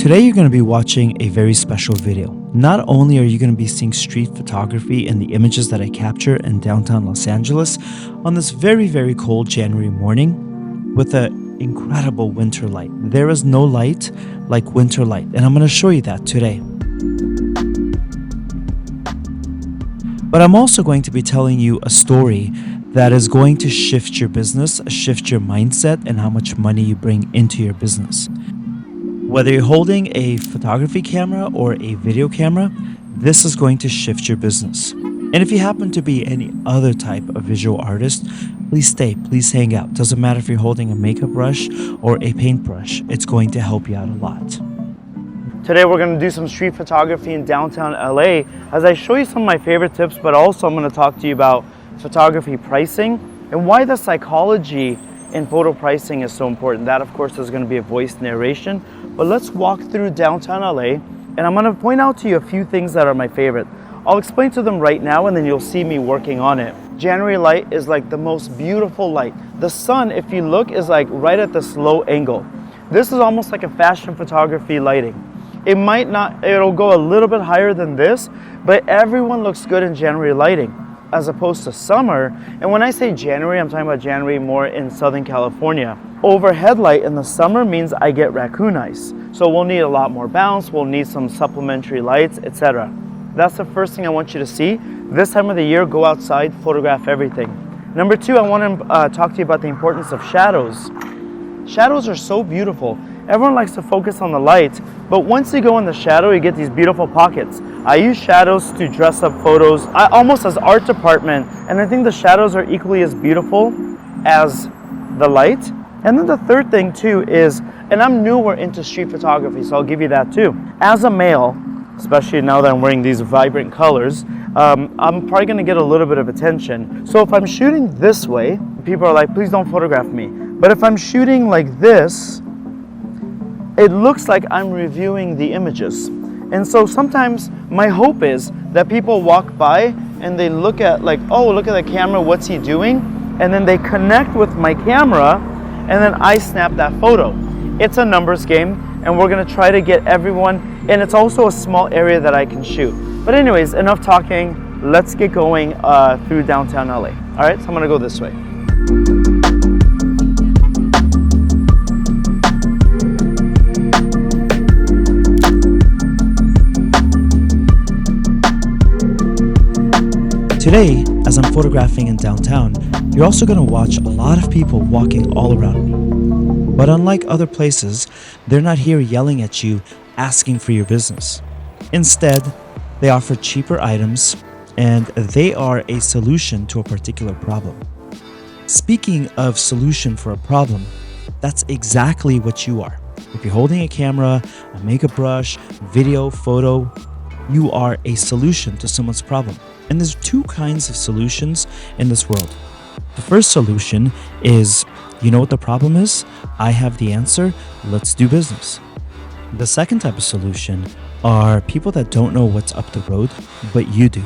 Today you're going to be watching a very special video. Not only are you going to be seeing street photography and the images that I capture in downtown Los Angeles on this very, very cold January morning with an incredible winter light. There is no light like winter light, and I'm going to show you that today. But I'm also going to be telling you a story that is going to shift your business, shift your mindset, and how much money you bring into your business. Whether you're holding a photography camera or a video camera, this is going to shift your business. And if you happen to be any other type of visual artist, please stay, please hang out. Doesn't matter if you're holding a makeup brush or a paintbrush, it's going to help you out a lot. Today we're going to do some street photography in downtown LA as I show you some of my favorite tips, but also I'm going to talk to you about photography pricing and why the psychology in photo pricing is so important. That of course is going to be a voice narration, but let's walk through downtown LA and I'm going to point out to you a few things that are my favorite. I'll explain to them right now and then you'll see me working on it. January light is like the most beautiful light. The sun, if you look, is like right at this low angle. This is almost like a fashion photography lighting. It might not, it'll go a little bit higher than this, but everyone looks good in January lighting as opposed to summer. And when I say January, I'm talking about January more in Southern California. Overhead light in the summer means I get raccoon eyes. So we'll need a lot more bounce, we'll need some supplementary lights, etc. That's the first thing I want you to see. This time of the year, go outside, photograph everything. Number two, I want to talk to you about the importance of shadows. Shadows are so beautiful. Everyone likes to focus on the light, but once you go in the shadow, you get these beautiful pockets. I use shadows to dress up photos, almost as art department, and I think the shadows are equally as beautiful as the light. And then the third thing too is, and I'm newer into street photography, so I'll give you that too. As a male, especially now that I'm wearing these vibrant colors, I'm probably gonna get a little bit of attention. So if I'm shooting this way, people are like, please don't photograph me. But if I'm shooting like this, it looks like I'm reviewing the images. And so sometimes my hope is that people walk by and they look at like, oh, look at the camera, what's he doing? And then they connect with my camera and then I snap that photo. It's a numbers game and we're gonna try to get everyone, and it's also a small area that I can shoot. But anyways, enough talking, let's get going through downtown LA. All right, so I'm gonna go this way. Today, as I'm photographing in downtown, you're also going to watch a lot of people walking all around me. But unlike other places, they're not here yelling at you, asking for your business. Instead, they offer cheaper items and they are a solution to a particular problem. Speaking of solution for a problem, that's exactly what you are. If you're holding a camera, a makeup brush, video, photo, you are a solution to someone's problem. And there's two kinds of solutions in this world. The first solution is, you know what the problem is? I have the answer, let's do business. The second type of solution are people that don't know what's up the road, but you do.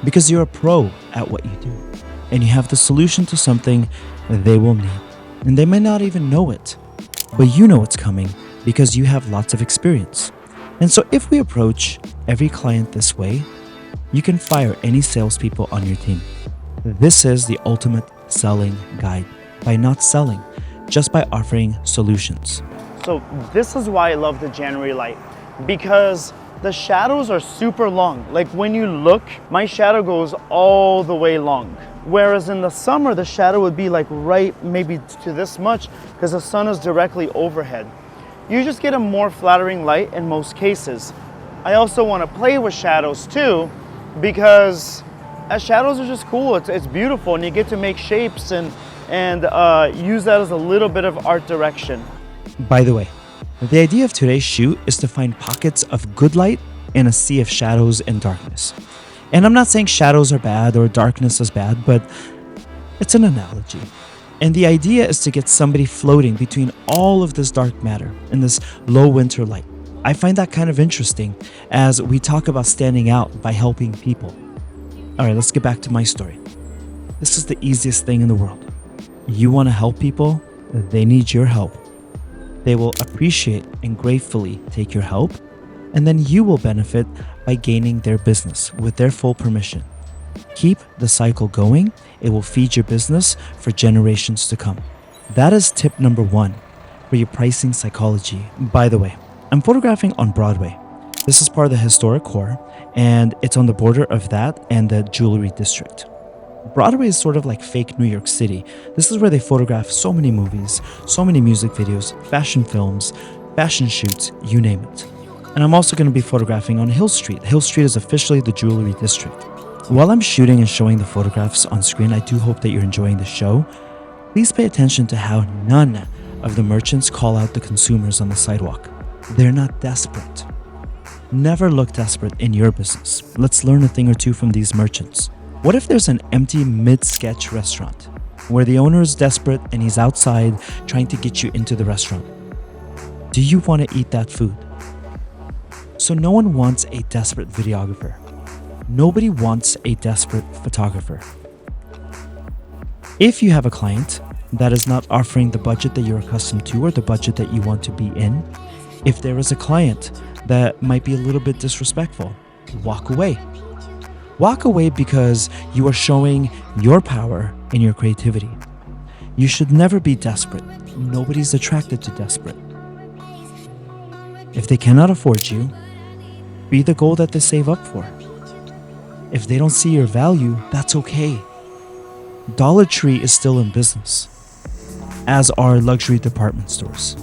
Because you're a pro at what you do. And you have the solution to something they will need. And they may not even know it, but you know it's coming because you have lots of experience. And so if we approach every client this way, you can fire any salespeople on your team. This is the ultimate selling guide. By not selling, just by offering solutions. So this is why I love the January light, because the shadows are super long. Like when you look, my shadow goes all the way long. Whereas in the summer, the shadow would be like right maybe to this much because the sun is directly overhead. You just get a more flattering light in most cases. I also want to play with shadows too, because shadows are just cool. It's beautiful and you get to make shapes and use that as a little bit of art direction. By the way, the idea of today's shoot is to find pockets of good light in a sea of shadows and darkness. And I'm not saying shadows are bad or darkness is bad, but it's an analogy. And the idea is to get somebody floating between all of this dark matter and this low winter light. I find that kind of interesting as we talk about standing out by helping people. All right, let's get back to my story. This is the easiest thing in the world. You want to help people, they need your help. They will appreciate and gratefully take your help, and then you will benefit by gaining their business with their full permission. Keep the cycle going. It will feed your business for generations to come. That is tip number 1 for your pricing psychology. By the way, I'm photographing on Broadway. This is part of the historic core, and it's on the border of that and the jewelry district. Broadway is sort of like fake New York City. This is where they photograph so many movies, so many music videos, fashion films, fashion shoots, you name it. And I'm also going to be photographing on Hill Street. Hill Street is officially the jewelry district. While I'm shooting and showing the photographs on screen, I do hope that you're enjoying the show. Please pay attention to how none of the merchants call out the consumers on the sidewalk. They're not desperate. Never look desperate in your business. Let's learn a thing or two from these merchants. What if there's an empty mid-sketch restaurant where the owner is desperate and he's outside trying to get you into the restaurant? Do you want to eat that food? So no one wants a desperate videographer. Nobody wants a desperate photographer. If you have a client that is not offering the budget that you're accustomed to or the budget that you want to be in, if there is a client that might be a little bit disrespectful, walk away. Walk away because you are showing your power in your creativity. You should never be desperate. Nobody's attracted to desperate. If they cannot afford you, be the goal that they save up for. If they don't see your value, that's okay. Dollar Tree is still in business, as are luxury department stores.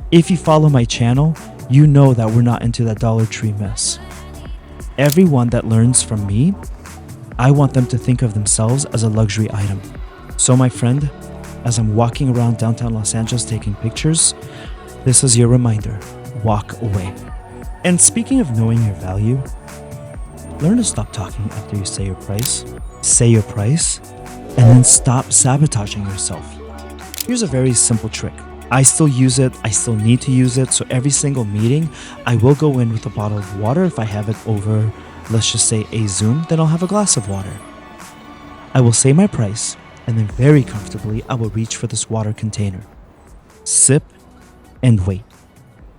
If you follow my channel, you know that we're not into that Dollar Tree mess. Everyone that learns from me, I want them to think of themselves as a luxury item. So my friend, as I'm walking around downtown Los Angeles taking pictures, this is your reminder, walk away. And speaking of knowing your value, learn to stop talking after you say your price. Say your price, and then stop sabotaging yourself. Here's a very simple trick. I still use it, I still need to use it, so every single meeting, I will go in with a bottle of water. If I have it over, let's just say a Zoom, then I'll have a glass of water. I will say my price, and then very comfortably, I will reach for this water container. Sip, and wait.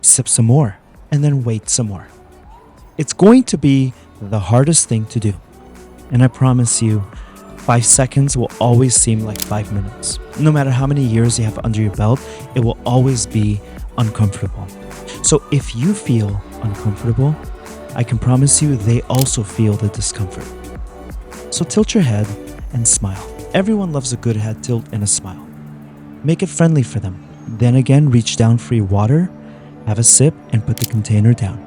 Sip some more, and then wait some more. It's going to be the hardest thing to do. And I promise you, 5 seconds will always seem like 5 minutes. No matter how many years you have under your belt, it will always be uncomfortable. So if you feel uncomfortable, I can promise you they also feel the discomfort. So tilt your head and smile. Everyone loves a good head tilt and a smile. Make it friendly for them. Then again, reach down for your water, have a sip, and put the container down.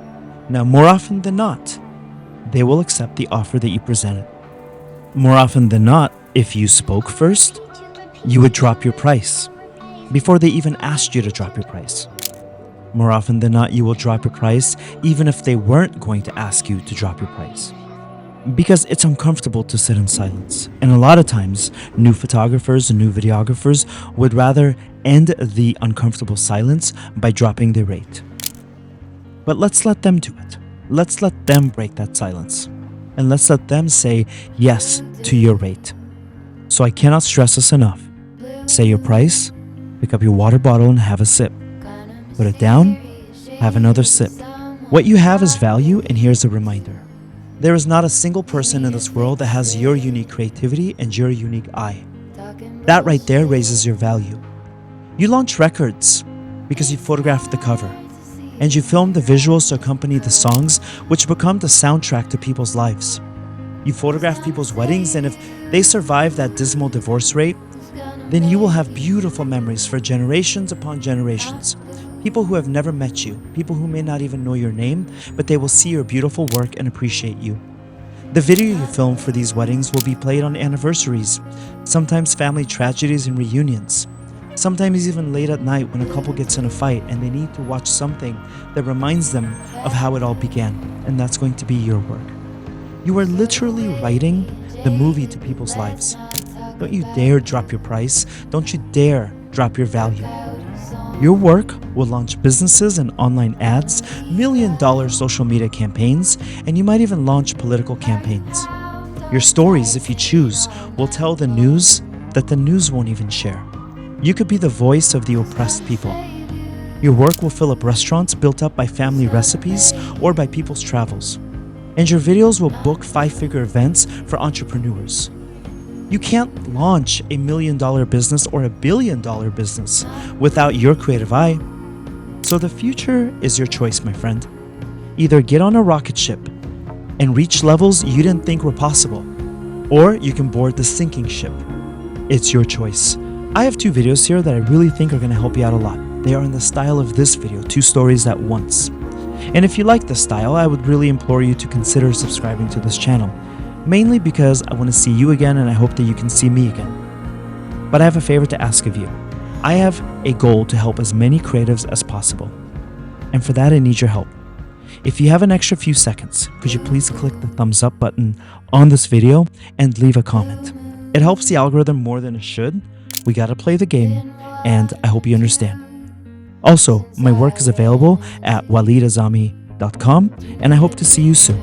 Now, more often than not, they will accept the offer that you presented. More often than not, if you spoke first, you would drop your price before they even asked you to drop your price. More often than not, you will drop your price even if they weren't going to ask you to drop your price. Because it's uncomfortable to sit in silence. And a lot of times, new photographers and new videographers would rather end the uncomfortable silence by dropping their rate. But let's let them do it. Let's let them break that silence. And let's let them say yes to your rate. So I cannot stress this enough. Say your price, pick up your water bottle and have a sip. Put it down, have another sip. What you have is value, and here's a reminder. There is not a single person in this world that has your unique creativity and your unique eye. That right there raises your value. You launch records because you photographed the cover, and you film the visuals to accompany the songs, which become the soundtrack to people's lives. You photograph people's weddings, and if they survive that dismal divorce rate, then you will have beautiful memories for generations upon generations. People who have never met you, people who may not even know your name, but they will see your beautiful work and appreciate you. The video you film for these weddings will be played on anniversaries, sometimes family tragedies and reunions. Sometimes even late at night when a couple gets in a fight and they need to watch something that reminds them of how it all began, and that's going to be your work. You are literally writing the movie to people's lives. Don't you dare drop your price. Don't you dare drop your value. Your work will launch businesses and online ads, million-dollar social media campaigns, and you might even launch political campaigns. Your stories, if you choose, will tell the news that the news won't even share. You could be the voice of the oppressed people. Your work will fill up restaurants built up by family recipes or by people's travels. And your videos will book 5-figure events for entrepreneurs. You can't launch $1 million business or $1 billion business without your creative eye. So the future is your choice, my friend. Either get on a rocket ship and reach levels you didn't think were possible, or you can board the sinking ship. It's your choice. I have 2 videos here that I really think are going to help you out a lot. They are in the style of this video, 2 stories at once. And if you like this style, I would really implore you to consider subscribing to this channel, mainly because I want to see you again and I hope that you can see me again. But I have a favor to ask of you. I have a goal to help as many creatives as possible. And for that, I need your help. If you have an extra few seconds, could you please click the thumbs up button on this video and leave a comment? It helps the algorithm more than it should. We gotta play the game, and I hope you understand. Also, my work is available at walidazami.com, and I hope to see you soon.